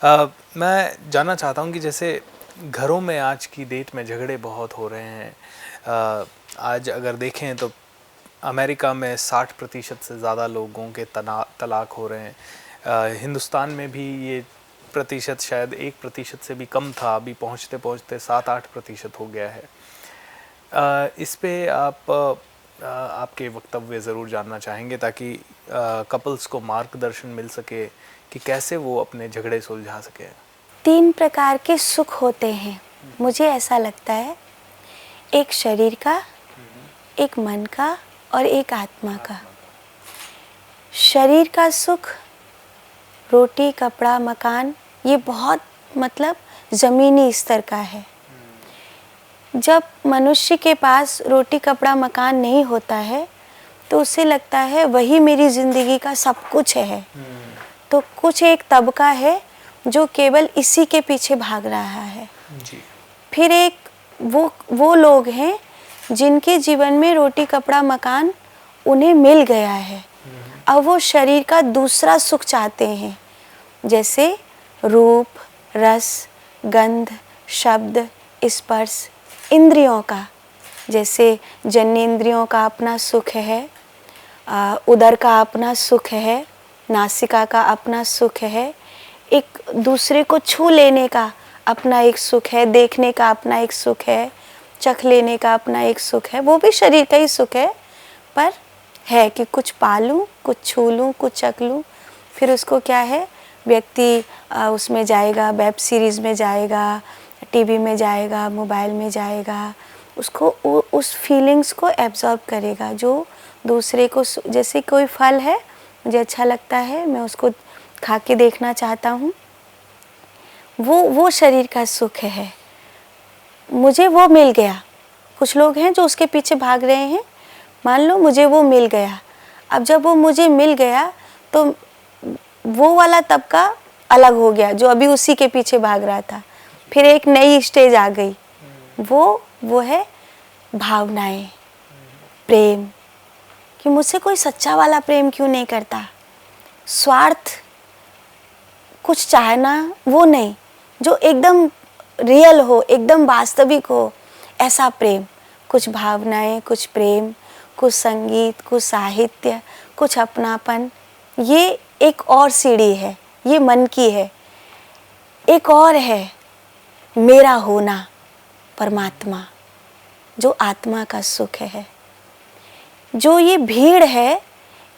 मैं जानना चाहता हूँ कि जैसे घरों में आज की डेट में झगड़े बहुत हो रहे हैं। आज अगर देखें तो अमेरिका में 60% से ज़्यादा लोगों के तलाक हो रहे हैं। हिंदुस्तान में भी ये प्रतिशत शायद 1% से भी कम था, अभी पहुँचते पहुँचते 7-8% हो गया है। इस पे आपके वक्तव्य ज़रूर जानना चाहेंगे ताकि कपल्स को मार्गदर्शन मिल सके कि कैसे वो अपने झगड़े सुलझा सके। 3 प्रकार के सुख होते हैं, मुझे ऐसा लगता है। एक शरीर का, एक मन का और एक आत्मा का। शरीर का सुख, रोटी, कपड़ा, मकान, ये बहुत मतलब ज़मीनी स्तर का है। जब मनुष्य के पास रोटी, कपड़ा, मकान नहीं होता है तो उसे लगता है वही मेरी ज़िंदगी का सब कुछ है। तो कुछ एक तबका है जो केवल इसी के पीछे भाग रहा है जी। फिर एक वो लोग हैं जिनके जीवन में रोटी, कपड़ा, मकान उन्हें मिल गया है। अब वो शरीर का दूसरा सुख चाहते हैं, जैसे रूप, रस, गंध, शब्द, स्पर्श, इंद्रियों का। जैसे जन्नेंद्रियों का अपना सुख है, उदर का अपना सुख है, नासिका का अपना सुख है, एक दूसरे को छू लेने का अपना एक सुख है, देखने का अपना एक सुख है, चख लेने का अपना एक सुख है। वो भी शरीर का ही सुख है, पर है कि कुछ पालूं, कुछ छू लूँ, कुछ चख लूँ। फिर उसको क्या है, व्यक्ति उसमें जाएगा, वेब सीरीज़ में जाएगा, टीवी में जाएगा, मोबाइल में जाएगा, उसको उस फीलिंग्स को एब्जॉर्ब करेगा जो दूसरे को। जैसे कोई फल है, मुझे अच्छा लगता है, मैं उसको खा के देखना चाहता हूँ, वो शरीर का सुख है। मुझे वो मिल गया। कुछ लोग हैं जो उसके पीछे भाग रहे हैं, मान लो मुझे वो मिल गया। अब जब वो मुझे मिल गया तो वो वाला तबका अलग हो गया जो अभी उसी के पीछे भाग रहा था। फिर एक नई स्टेज आ गई, वो है भावनाएं, प्रेम, कि मुझसे कोई सच्चा वाला प्रेम क्यों नहीं करता। स्वार्थ, कुछ चाहना, वो नहीं, जो एकदम रियल हो, एकदम वास्तविक हो, ऐसा प्रेम। कुछ भावनाएं, कुछ प्रेम, कुछ संगीत, कुछ साहित्य, कुछ अपनापन। ये एक और सीढ़ी है, ये मन की है। एक और है मेरा होना, परमात्मा, जो आत्मा का सुख है। जो ये भीड़ है,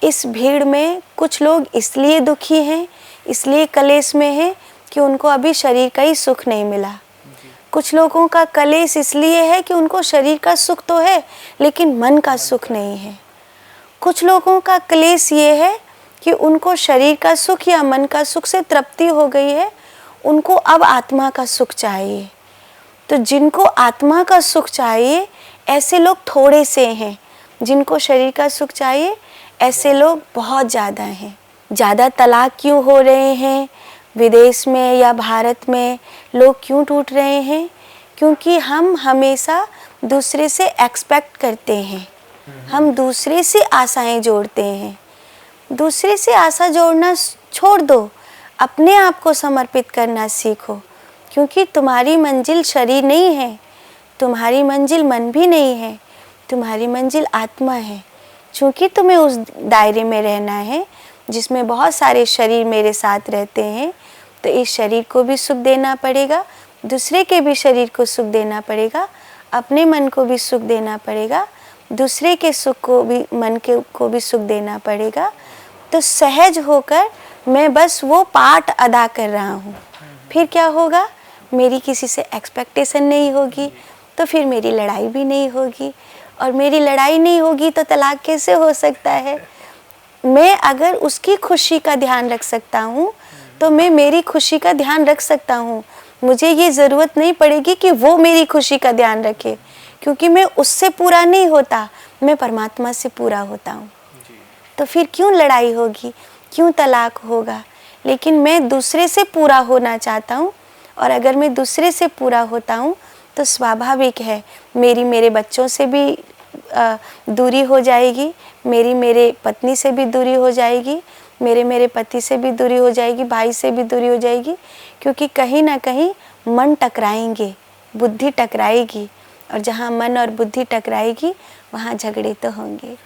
इस भीड़ में कुछ लोग इसलिए दुखी हैं, इसलिए कलेश में हैं कि उनको अभी शरीर का ही सुख नहीं मिला। कुछ लोगों का कलेश इसलिए है कि उनको शरीर का सुख तो है लेकिन मन का सुख नहीं है। कुछ लोगों का क्लेश ये है कि उनको शरीर का सुख या मन का सुख से तृप्ति हो गई है, उनको अब आत्मा का सुख चाहिए। तो जिनको आत्मा का सुख चाहिए, ऐसे लोग थोड़े से हैं। जिनको शरीर का सुख चाहिए, ऐसे लोग बहुत ज़्यादा हैं। ज़्यादा तलाक क्यों हो रहे हैं विदेश में या भारत में, लोग क्यों टूट रहे हैं? क्योंकि हम हमेशा दूसरे से एक्सपेक्ट करते हैं, हम दूसरे से आशाएं जोड़ते हैं। दूसरे से आशा जोड़ना छोड़ दो, अपने आप को समर्पित करना सीखो। क्योंकि तुम्हारी मंजिल शरीर नहीं है, तुम्हारी मंजिल मन भी नहीं है, तुम्हारी मंजिल आत्मा है। क्योंकि तुम्हें उस दायरे में रहना है जिसमें बहुत सारे शरीर मेरे साथ रहते हैं, तो इस शरीर को भी सुख देना पड़ेगा, दूसरे के भी शरीर को सुख देना पड़ेगा, अपने मन को भी सुख देना पड़ेगा, दूसरे के सुख को भी, मन के को भी सुख देना पड़ेगा। तो सहज होकर मैं बस वो पार्ट अदा कर रहा हूँ। फिर क्या होगा, मेरी किसी से एक्सपेक्टेशन नहीं होगी, तो फिर मेरी लड़ाई भी नहीं होगी, और मेरी लड़ाई नहीं होगी तो तलाक कैसे हो सकता है। मैं अगर उसकी खुशी का ध्यान रख सकता हूँ तो मैं मेरी खुशी का ध्यान रख सकता हूँ। मुझे ये ज़रूरत नहीं पड़ेगी कि वो मेरी खुशी का ध्यान रखे, क्योंकि मैं उससे पूरा नहीं होता, मैं परमात्मा से पूरा होता हूँ। तो फिर क्यों लड़ाई होगी, क्यों तलाक होगा। लेकिन मैं दूसरे से पूरा होना चाहता हूँ, और अगर मैं दूसरे से पूरा होता हूँ तो स्वाभाविक है मेरे बच्चों से भी दूरी हो जाएगी, मेरे पत्नी से भी दूरी हो जाएगी, मेरे पति से भी दूरी हो जाएगी, भाई से भी दूरी हो जाएगी, क्योंकि कहीं ना कहीं मन टकराएंगे, बुद्धि टकराएगी, और जहाँ मन और बुद्धि टकराएगी वहाँ झगड़े तो होंगे।